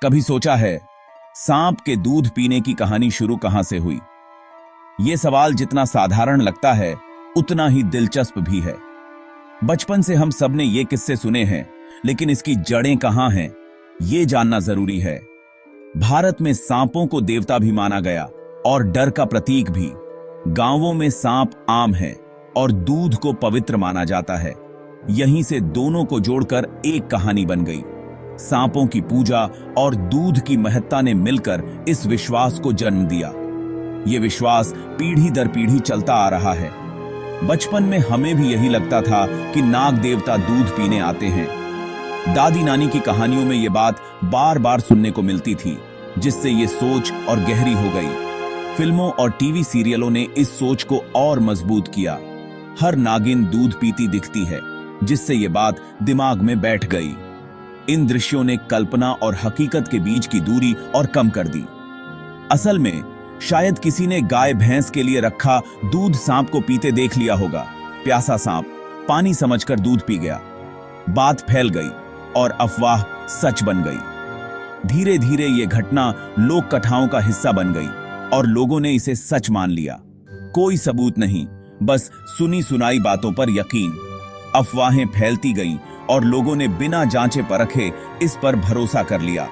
कभी सोचा है सांप के दूध पीने की कहानी शुरू कहां से हुई? यह सवाल जितना साधारण लगता है उतना ही दिलचस्प भी है। बचपन से हम सब ने ये किस्से सुने हैं, लेकिन इसकी जड़ें कहां हैं ये जानना जरूरी है। भारत में सांपों को देवता भी माना गया और डर का प्रतीक भी। गांवों में सांप आम है और दूध को पवित्र माना जाता है। यहीं से दोनों को जोड़कर एक कहानी बन गई। सांपों की पूजा और दूध की महत्ता ने मिलकर इस विश्वास को जन्म दिया। यह विश्वास पीढ़ी दर पीढ़ी चलता आ रहा है। बचपन में हमें भी यही लगता था कि नाग देवता दूध पीने आते हैं। दादी नानी की कहानियों में यह बात बार बार सुनने को मिलती थी, जिससे यह सोच और गहरी हो गई। फिल्मों और टीवी सीरियलों ने इस सोच को और मजबूत किया। हर नागिन दूध पीती दिखती है, जिससे यह बात दिमाग में बैठ गई। इन दृश्यों ने कल्पना और हकीकत के बीच की दूरी और कम कर दी। असल में शायद किसी ने गाय भैंस के लिए रखा दूध सांप को पीते देख लिया होगा। प्यासा सांप पानी समझकर दूध पी गया। बात फैल गई और अफवाह सच बन गई। धीरे धीरे यह घटना लोक कथाओं का हिस्सा बन गई और लोगों ने इसे सच मान लिया। कोई सबूत नहीं, बस सुनी सुनाई बातों पर यकीन। अफवाहें फैलती गईं और लोगों ने बिना जांचे परखे इस पर भरोसा कर लिया।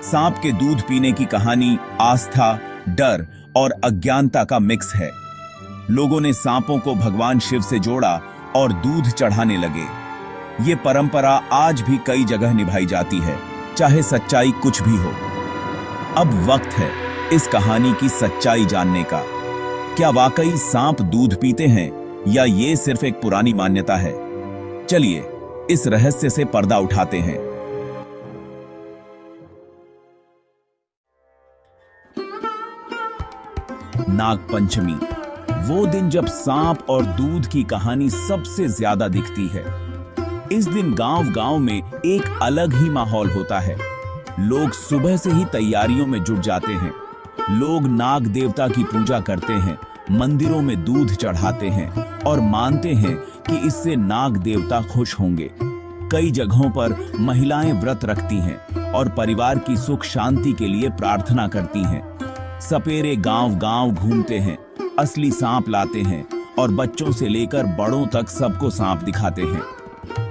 सांप के दूध पीने की कहानी आस्था, डर और अज्ञानता का मिक्स है। लोगों ने सांपों को भगवान शिव से जोड़ा और दूध चढ़ाने लगे। ये परंपरा आज भी कई जगह निभाई जाती है, चाहे सच्चाई कुछ भी हो। अब वक्त है इस कहानी की सच्चाई जानने का। क्या वाकई सांप दूध पीते हैं या ये सिर्फ एक पुरानी मान्यता है? चलिए इस रहस्य से पर्दा उठाते हैं। नाग पंचमी, वो दिन जब सांप और दूध की कहानी सबसे ज्यादा दिखती है। इस दिन गांव-गांव में एक अलग ही माहौल होता है। लोग सुबह से ही तैयारियों में जुट जाते हैं। लोग नाग देवता की पूजा करते हैं, मंदिरों में दूध चढ़ाते हैं और मानते हैं कि इससे नाग देवता खुश होंगे। कई जगहों पर महिलाएं व्रत रखती हैं और परिवार की सुख शांति के लिए प्रार्थना करती हैं। सपेरे गांव-गांव घूमते हैं, असली सांप लाते हैं और बच्चों से लेकर बड़ों तक सबको सांप दिखाते हैं।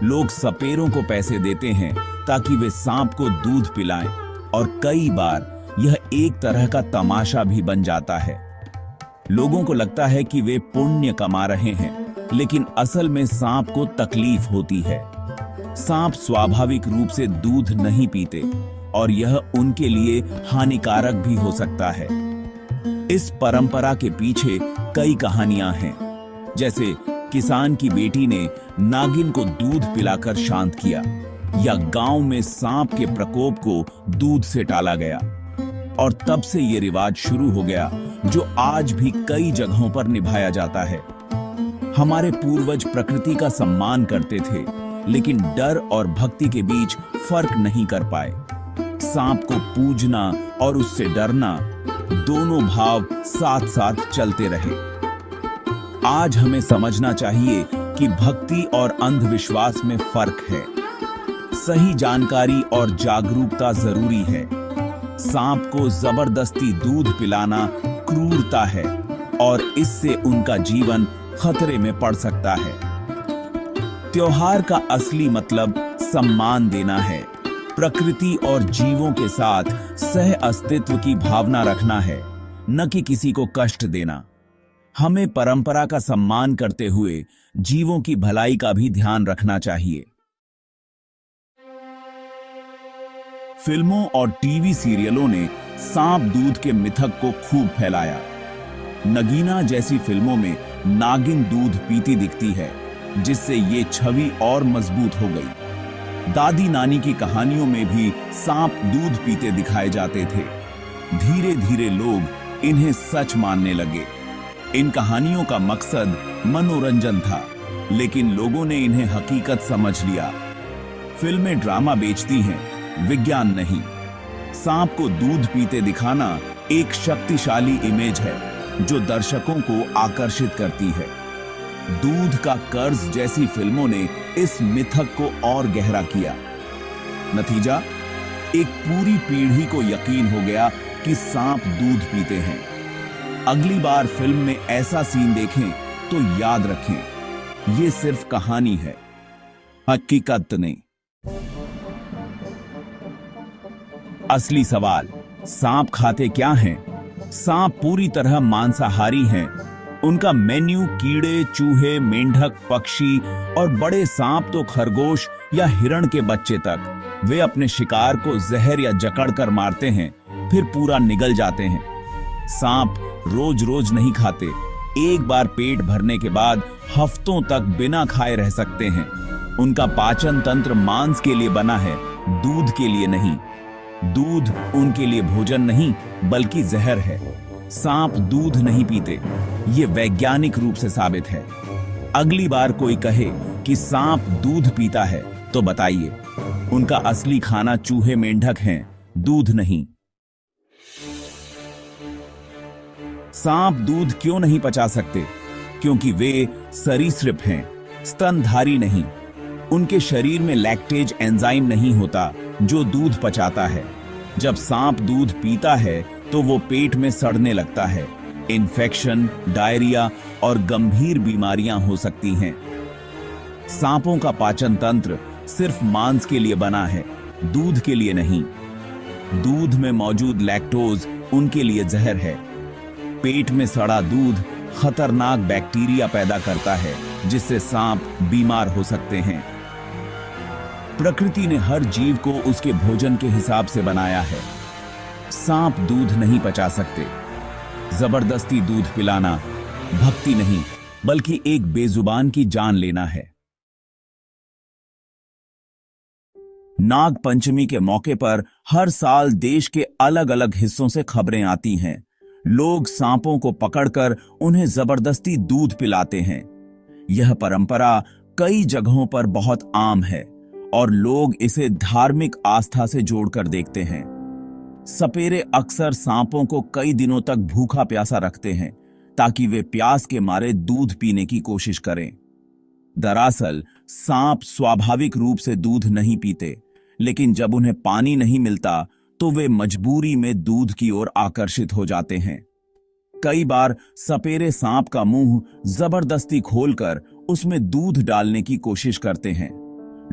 लोग सपेरों को पैसे देते हैं ताकि वे सांप को दूध पिलाएं और कई बार यह एक तरह का तमाशा भी बन जाता है। लोगों को लगता है कि वे पुण्य कमा रहे हैं, लेकिन असल में सांप को तकलीफ होती है। सांप स्वाभाविक रूप से दूध नहीं पीते और यह उनके लिए हानिकारक भी हो सकता है। इस परंपरा के पीछे कई कहानियां हैं, जैसे किसान की बेटी ने नागिन को दूध पिलाकर शांत किया, या गांव में सांप के प्रकोप को दूध से टाला गया। और तब से यह रिवाज शुरू हो गया, जो आज भी कई जगहों पर निभाया जाता है। हमारे पूर्वज प्रकृति का सम्मान करते थे, लेकिन डर और भक्ति के बीच फर्क नहीं कर पाए। सांप को पूजना और उससे डरना, दोनों भाव साथ साथ चलते रहे। आज हमें समझना चाहिए कि भक्ति और अंधविश्वास में फर्क है। सही जानकारी और जागरूकता जरूरी है। सांप को जबरदस्ती दूध पिलाना क्रूरता है और इससे उनका जीवन खतरे में पड़ सकता है। त्योहार का असली मतलब सम्मान देना है, प्रकृति और जीवों के साथ सह अस्तित्व की भावना रखना है, न कि किसी को कष्ट देना। हमें परंपरा का सम्मान करते हुए जीवों की भलाई का भी ध्यान रखना चाहिए। फिल्मों और टीवी सीरियलों ने सांप दूध के मिथक को खूब फैलाया। नगीना जैसी फिल्मों में नागिन दूध पीती दिखती है, जिससे ये छवि और मजबूत हो गई। दादी नानी की कहानियों में भी सांप दूध पीते दिखाए जाते थे। धीरे धीरे लोग इन्हें सच मानने लगे। इन कहानियों का मकसद मनोरंजन था, लेकिन लोगों ने इन्हें हकीकत समझ लिया। फिल्में ड्रामा बेचती हैं, विज्ञान नहीं। सांप को दूध पीते दिखाना एक शक्तिशाली इमेज है जो दर्शकों को आकर्षित करती है। दूध का कर्ज जैसी फिल्मों ने इस मिथक को और गहरा किया। नतीजा, एक पूरी पीढ़ी को यकीन हो गया कि सांप दूध पीते हैं। अगली बार फिल्म में ऐसा सीन देखें तो याद रखें, ये सिर्फ कहानी है, हकीकत नहीं। असली सवाल, सांप खाते क्या हैं? सांप पूरी तरह मांसाहारी हैं। उनका मेन्यू कीड़े, चूहे, मेंढक, पक्षी और बड़े सांप तो खरगोश या हिरण के बच्चे तक। वे अपने शिकार को जहर या जकड़ कर मारते हैं, फिर पूरा निगल जाते हैं। सांप रोज रोज नहीं खाते। एक बार पेट भरने के बाद हफ्तों तक बिना खाए रह सकते हैं। उनका पाचन तंत्र मांस के लिए बना है, दूध के लिए नहीं। दूध उनके लिए भोजन नहीं बल्कि जहर है। सांप दूध नहीं पीते, ये वैज्ञानिक रूप से साबित है। अगली बार कोई कहे कि सांप दूध पीता है तो बताइए, उनका असली खाना चूहे मेंढक हैं, दूध नहीं। सांप दूध क्यों नहीं पचा सकते? क्योंकि वे सरीसृप हैं, स्तनधारी नहीं। उनके शरीर में लैक्टेज एंजाइम नहीं होता जो दूध पचाता है। जब सांप दूध पीता है तो वो पेट में सड़ने लगता है। इन्फेक्शन, डायरिया और गंभीर बीमारियां हो सकती हैं। सांपों का पाचन तंत्र सिर्फ मांस के लिए बना है, दूध के लिए नहीं। दूध में मौजूद लैक्टोज उनके लिए जहर है। पेट में सड़ा दूध खतरनाक बैक्टीरिया पैदा करता है, जिससे सांप बीमार हो सकते हैं। प्रकृति ने हर जीव को उसके भोजन के हिसाब से बनाया है। सांप दूध नहीं पचा सकते। जबरदस्ती दूध पिलाना भक्ति नहीं बल्कि एक बेजुबान की जान लेना है। नाग पंचमी के मौके पर हर साल देश के अलग अलग हिस्सों से खबरें आती हैं। लोग सांपों को पकड़कर उन्हें जबरदस्ती दूध पिलाते हैं। यह परंपरा कई जगहों पर बहुत आम है और लोग इसे धार्मिक आस्था से जोड़कर देखते हैं। सपेरे अक्सर सांपों को कई दिनों तक भूखा प्यासा रखते हैं ताकि वे प्यास के मारे दूध पीने की कोशिश करें। दरअसल सांप स्वाभाविक रूप से दूध नहीं पीते, लेकिन जब उन्हें पानी नहीं मिलता तो वे मजबूरी में दूध की ओर आकर्षित हो जाते हैं। कई बार सपेरे सांप का मुंह जबरदस्ती खोलकर उसमें दूध डालने की कोशिश करते हैं।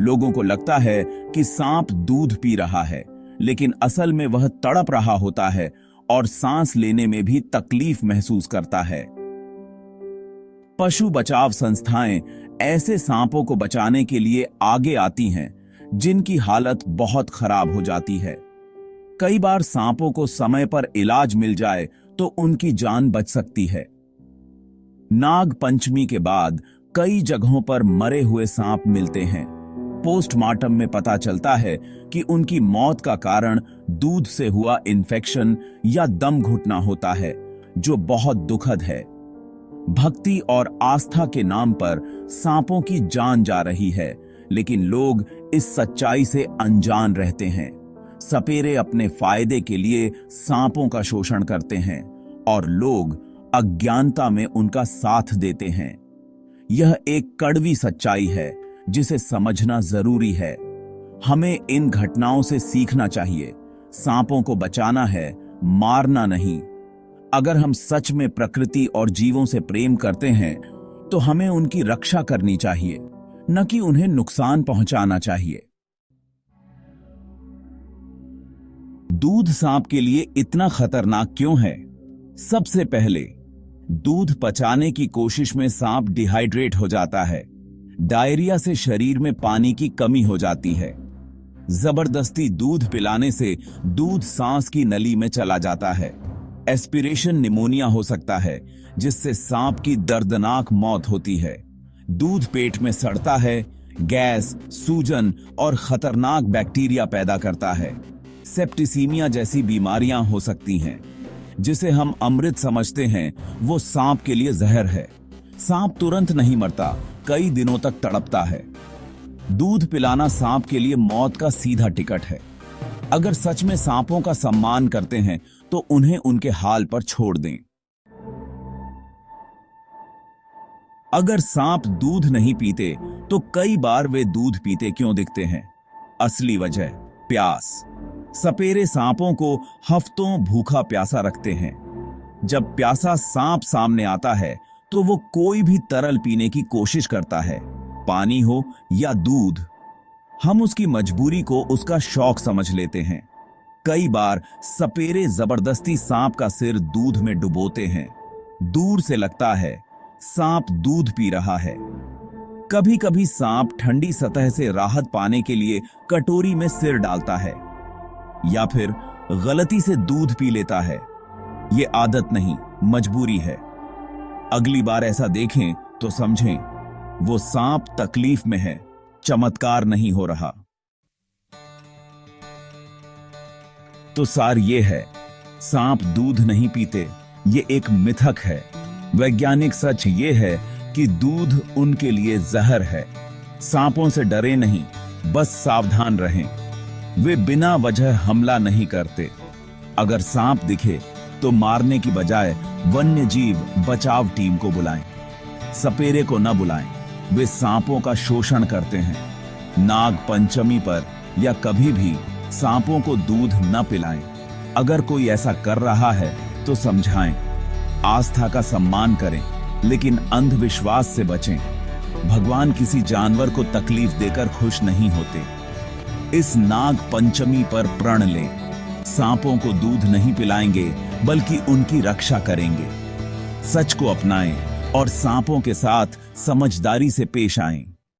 लोगों को लगता है कि सांप दूध पी रहा है, लेकिन असल में वह तड़प रहा होता है और सांस लेने में भी तकलीफ महसूस करता है। पशु बचाव संस्थाएं ऐसे सांपों को बचाने के लिए आगे आती हैं जिनकी हालत बहुत खराब हो जाती है। कई बार सांपों को समय पर इलाज मिल जाए तो उनकी जान बच सकती है। नाग पंचमी के बाद कई जगहों पर मरे हुए सांप मिलते हैं। पोस्टमार्टम में पता चलता है कि उनकी मौत का कारण दूध से हुआ इन्फेक्शन या दम घुटना होता है, जो बहुत दुखद है। भक्ति और आस्था के नाम पर सांपों की जान जा रही है, लेकिन लोग इस सच्चाई से अनजान रहते हैं। सपेरे अपने फायदे के लिए सांपों का शोषण करते हैं और लोग अज्ञानता में उनका साथ देते हैं। यह एक कड़वी सच्चाई है जिसे समझना जरूरी है। हमें इन घटनाओं से सीखना चाहिए। सांपों को बचाना है, मारना नहीं। अगर हम सच में प्रकृति और जीवों से प्रेम करते हैं तो हमें उनकी रक्षा करनी चाहिए, न कि उन्हें नुकसान पहुंचाना चाहिए। दूध सांप के लिए इतना खतरनाक क्यों है? सबसे पहले, दूध पचाने की कोशिश में सांप डिहाइड्रेट हो जाता है। डायरिया से शरीर में पानी की कमी हो जाती है। जबरदस्ती दूध पिलाने से दूध सांस की नली में चला जाता है। एस्पिरेशन निमोनिया हो सकता है, जिससे सांप की दर्दनाक मौत होती है। दूध पेट में सड़ता है, गैस, सूजन और खतरनाक बैक्टीरिया पैदा करता है। सेप्टिसीमिया जैसी बीमारियां हो सकती हैं। जिसे हम अमृत समझते हैं, वो सांप के लिए जहर है। सांप तुरंत नहीं मरता, कई दिनों तक तड़पता है। दूध पिलाना सांप के लिए मौत का सीधा टिकट है। अगर सच में सांपों का सम्मान करते हैं तो उन्हें उनके हाल पर छोड़ दें। अगर सांप दूध नहीं पीते तो कई बार वे दूध पीते क्यों दिखते हैं? असली वजह प्यास। सपेरे सांपों को हफ्तों भूखा प्यासा रखते हैं। जब प्यासा सांप सामने आता है तो वो कोई भी तरल पीने की कोशिश करता है, पानी हो या दूध। हम उसकी मजबूरी को उसका शौक समझ लेते हैं। कई बार सपेरे जबरदस्ती सांप का सिर दूध में डुबोते हैं। दूर से लगता है सांप दूध पी रहा है। कभी कभी सांप ठंडी सतह से राहत पाने के लिए कटोरी में सिर डालता है या फिर गलती से दूध पी लेता है। ये आदत नहीं, मजबूरी है। अगली बार ऐसा देखें तो समझें वो सांप तकलीफ में है, चमत्कार नहीं हो रहा। तो सार ये है, सांप दूध नहीं पीते, ये एक मिथक है। वैज्ञानिक सच ये है कि दूध उनके लिए जहर है। सांपों से डरे नहीं, बस सावधान रहें। वे बिना वजह हमला नहीं करते। अगर सांप दिखे तो मारने की बजाय वन्य जीव बचाव टीम को बुलाएं। सपेरे को न बुलाएं, वे सांपों का शोषण करते हैं। नाग पंचमी पर या कभी भी सांपों को दूध न पिलाएं। अगर कोई ऐसा कर रहा है तो समझाएं। आस्था का सम्मान करें, लेकिन अंधविश्वास से बचें। भगवान किसी जानवर को तकलीफ देकर खुश नहीं होते। इस नाग पंचमी पर प्रण लें, सांपों को दूध नहीं पिलाएंगे बल्कि उनकी रक्षा करेंगे। सच को अपनाएं और सांपों के साथ समझदारी से पेश आएं।